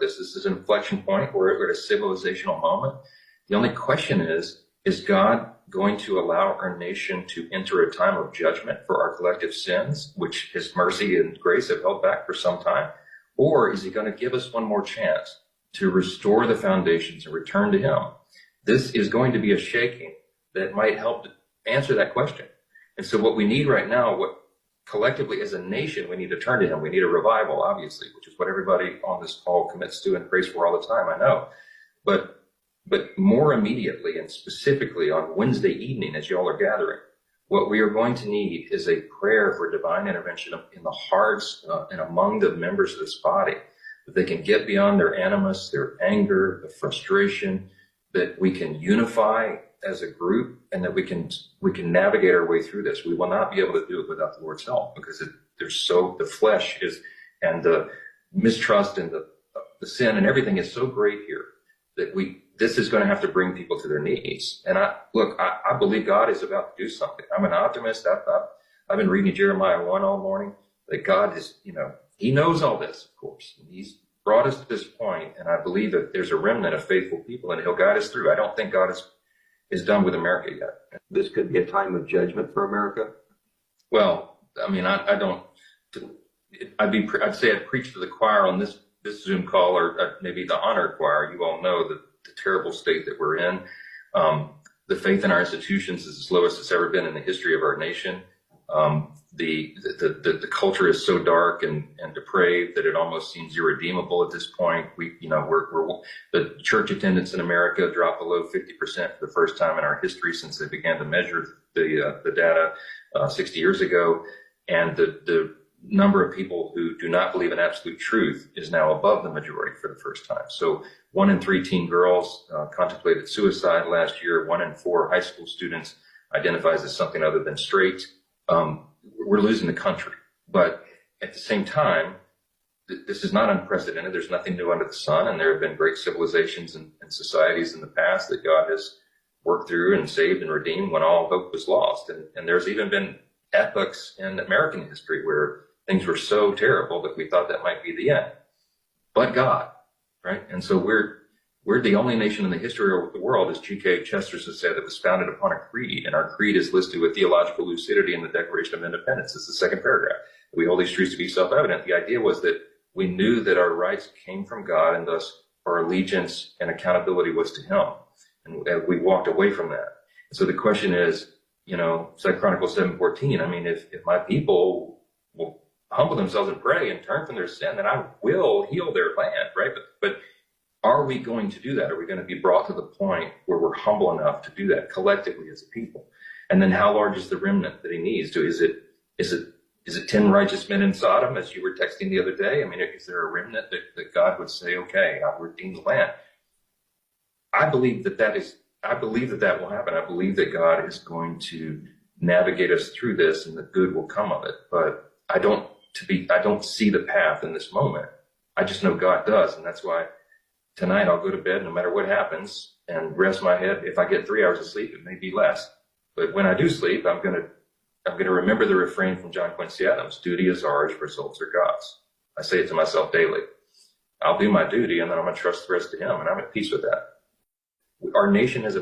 this. This is an inflection point. We're at a civilizational moment. The only question is God going to allow our nation to enter a time of judgment for our collective sins, which his mercy and grace have held back for some time? Or is he going to give us one more chance to restore the foundations and return to him? This is going to be a shaking that might help to answer that question. And so what we need right now, what collectively as a nation, we need to turn to him. We need a revival, obviously, which is what everybody on this call commits to and prays for all the time, I know. But more immediately and specifically on Wednesday evening, as y'all are gathering, what we are going to need is a prayer for divine intervention in the hearts and among the members of this body, that they can get beyond their animus, their anger, the frustration, that we can unify as a group, and that we can navigate our way through this. We will not be able to do it without the Lord's help, because the flesh is, and the mistrust and the sin and everything is so great here that this is going to have to bring people to their knees. And I believe God is about to do something. I'm an optimist. I've been reading Jeremiah 1 all morning, that God is, he knows all this, of course. And he's brought us to this point, and I believe that there's a remnant of faithful people, and he'll guide us through. I don't think God is done with America yet. This could be a time of judgment for America. Well, I mean, I'd say I'd preach to the choir on this Zoom call, or maybe the honor choir. You all know the terrible state that we're in. The faith in our institutions is as lowest it's ever been in the history of our nation. The culture is so dark and depraved that it almost seems irredeemable at this point. The church attendance in America dropped below 50% for the first time in our history since they began to measure the data 60 years ago. And the number of people who do not believe in absolute truth is now above the majority for the first time. So 1 in 3 teen girls contemplated suicide last year. 1 in 4 high school students identifies as something other than straight. We're losing the country. But at the same time, this is not unprecedented. There's nothing new under the sun. And there have been great civilizations and societies in the past that God has worked through and saved and redeemed when all hope was lost. And there's even been epochs in American history where things were so terrible that we thought that might be the end. But God, right? And so we're the only nation in the history of the world, as G.K. Chesterton has said, that was founded upon a creed. And our creed is listed with theological lucidity in the Declaration of Independence. It's the second paragraph. We hold these truths to be self-evident. The idea was that we knew that our rights came from God, and thus our allegiance and accountability was to him. And we walked away from that. And so the question is, 2 Chronicles 7:14, I mean, if my people will humble themselves and pray and turn from their sin, then I will heal their land, right? But are we going to do that? Are we going to be brought to the point where we're humble enough to do that collectively as a people? And then how large is the remnant that he needs? Is it 10 righteous men in Sodom, as you were texting the other day? I mean, is there a remnant that God would say, okay, I'll redeem the land? I believe that will happen. I believe that God is going to navigate us through this, and the good will come of it. But I don't see the path in this moment. I just know God does, and that's why tonight I'll go to bed no matter what happens and rest my head. If I get 3 hours of sleep, it may be less. But when I do sleep, I'm gonna remember the refrain from John Quincy Adams: duty is ours, results are God's. I say it to myself daily. I'll do my duty, and then I'm gonna trust the rest to him, and I'm at peace with that. Our nation has a